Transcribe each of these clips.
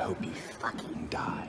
hope you fucking die.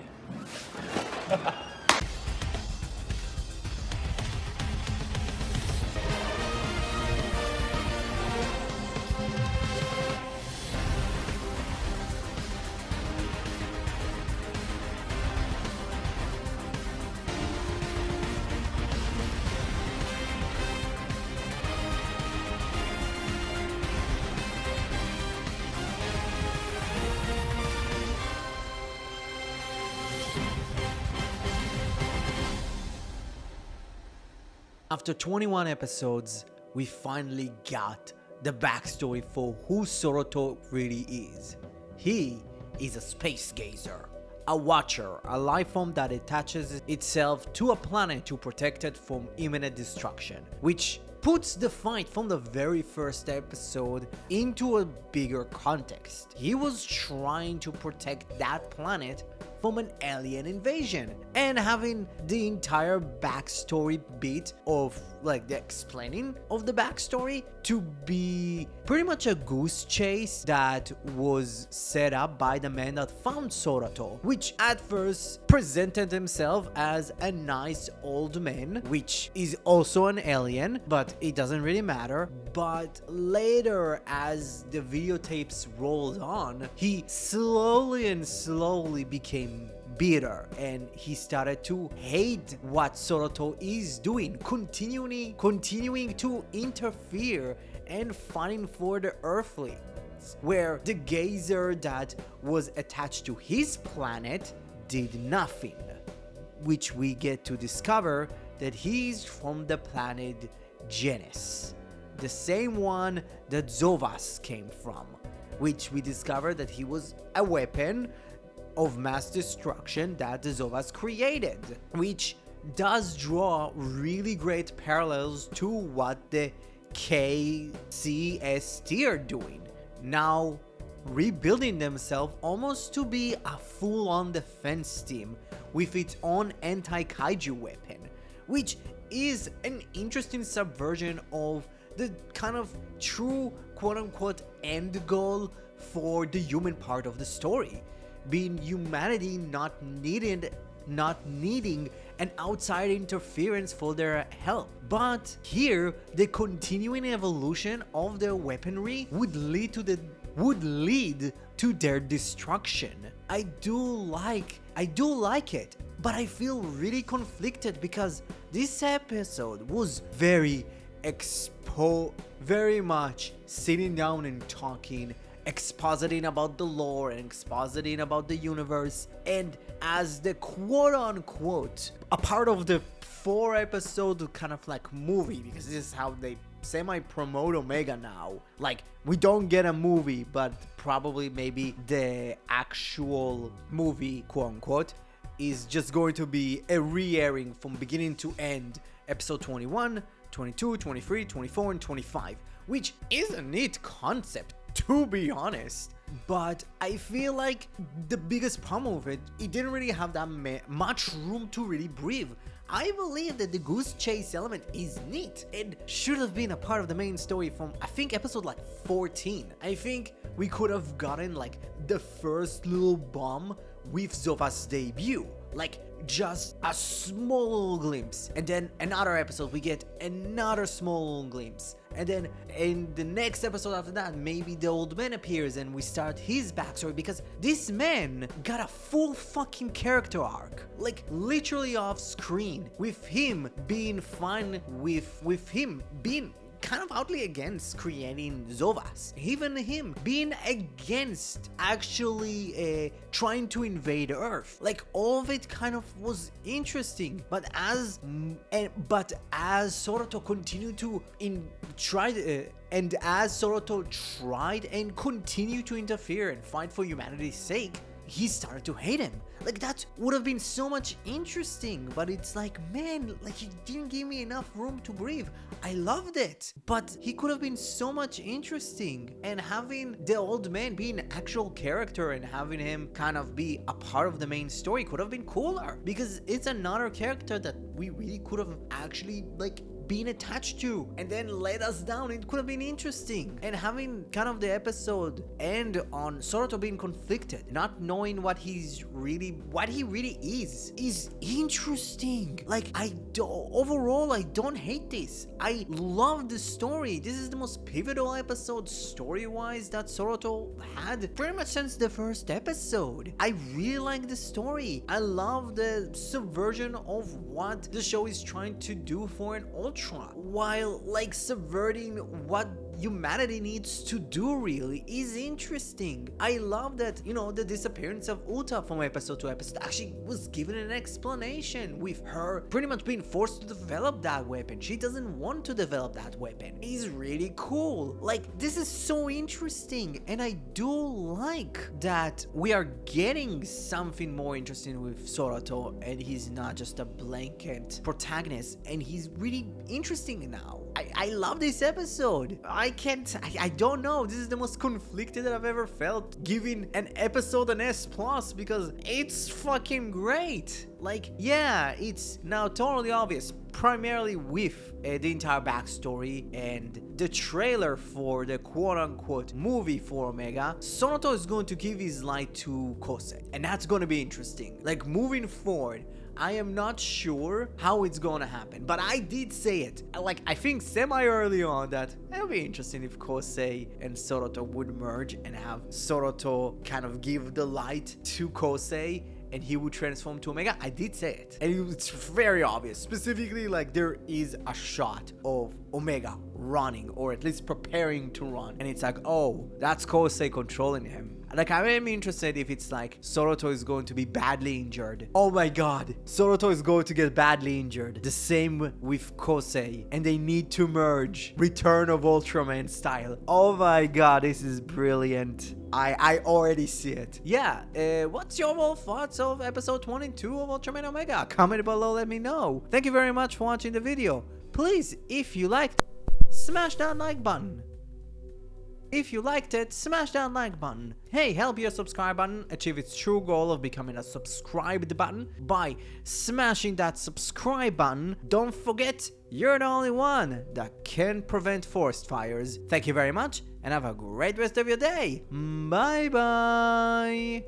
After 21 episodes, we finally got the backstory for who Soroto really is. He is a space gazer, a watcher, a life form that attaches itself to a planet to protect it from imminent destruction, which puts the fight from the very first episode into a bigger context. He was trying to protect that planet from an alien invasion, and having the entire backstory bit of like the explaining of the backstory to be pretty much a goose chase that was set up by the man that found Soroto, which at first presented himself as a nice old man, which is also an alien, but it doesn't really matter. But later, as the videotapes rolled on, he slowly became bitter, and he started to hate what Soroto is doing, continuing to interfere and fighting for the Earthlings, where the gazer that was attached to his planet did nothing, which we get to discover that he's from the planet Genis, the same one that Zovas came from, which we discovered that he was a weapon of mass destruction that the Zovas created, which does draw really great parallels to what the KCST are doing, now rebuilding themselves almost to be a full-on defense team with its own anti-kaiju weapon, which is an interesting subversion of the kind of true quote-unquote end goal for the human part of the story, being humanity not needing an outside interference for their help. But here, the continuing evolution of their weaponry would lead to their destruction. I do like it, but I feel really conflicted because this episode was very much sitting down and talking, expositing about the lore and expositing about the universe, and as the quote-unquote a part of the 4-episode kind of like movie, because this is how they semi-promote Omega now. Like, we don't get a movie, but probably maybe the actual movie, quote-unquote, is just going to be a re-airing from beginning to end, episode 21, 22, 23, 24, and 25, which is a neat concept, to be honest. But I feel like the biggest problem with it didn't really have that much room to really breathe. I believe that the goose chase element is neat. It should have been a part of the main story from, I think, episode like 14. I think we could have gotten like the first little bomb with Zovas' debut, like just a small glimpse, and then another episode we get another small glimpse, and then in the next episode after that maybe the old man appears and we start his backstory, because this man got a full fucking character arc, like literally off screen, with him being fine with him being kind of outly against creating Zovas, even him being against actually trying to invade Earth. Like, all of it kind of was interesting, but as Soroto continued to as Soroto tried and continued to interfere and fight for humanity's sake, he started to hate him. Like, that would have been so much interesting, but it's like, man, like, he didn't give me enough room to breathe. I loved it, but he could have been so much interesting, and having the old man be an actual character and having him kind of be a part of the main story could have been cooler, because it's another character that we really could have actually like been attached to and then let us down. It could have been interesting. And having kind of the episode end on Soroto being conflicted, not knowing what he really is interesting. Like, overall, I don't hate this. I love the story. This is the most pivotal episode story-wise that Soroto had pretty much since the first episode. I really like the story. I love the subversion of what the show is trying to do for an Ultra, while like subverting what humanity needs to do really is interesting. I love that, the disappearance of Uta from episode to episode actually was given an explanation, with her pretty much being forced to develop that weapon. She doesn't want to develop that weapon. It's really cool. Like, this is so interesting, and I do like that we are getting something more interesting with Soroto, and he's not just a blanket protagonist, and he's really interesting now. I love this episode. I don't know. This is the most conflicted that I've ever felt giving an episode an S+, because it's fucking great. Like, yeah, it's now totally obvious, primarily with the entire backstory and the trailer for the quote-unquote movie for Omega. Soroto is going to give his light to Kosei, and that's going to be interesting. Like, moving forward, I am not sure how it's gonna happen, but I did say it. Like, I think semi-early on that it would be interesting if Kosei and Soroto would merge and have Soroto kind of give the light to Kosei and he would transform to Omega. I did say it. And it's very obvious. Specifically, like, there is a shot of Omega running, or at least preparing to run. And it's like, oh, that's Kosei controlling him. Like, I am interested if it's like Soroto is going to be badly injured. Oh my god, Soroto is going to get badly injured. The same with Kosei, and they need to merge. Return of Ultraman style. Oh my god, this is brilliant. I already see it. Yeah, what's your overall thoughts of episode 22 of Ultraman Omega? Comment below, let me know. Thank you very much for watching the video. Please, if you liked, smash that like button. If you liked it, smash that like button. Hey, help your subscribe button achieve its true goal of becoming a subscribed button by smashing that subscribe button. Don't forget, you're the only one that can prevent forest fires. Thank you very much, and have a great rest of your day. Bye bye.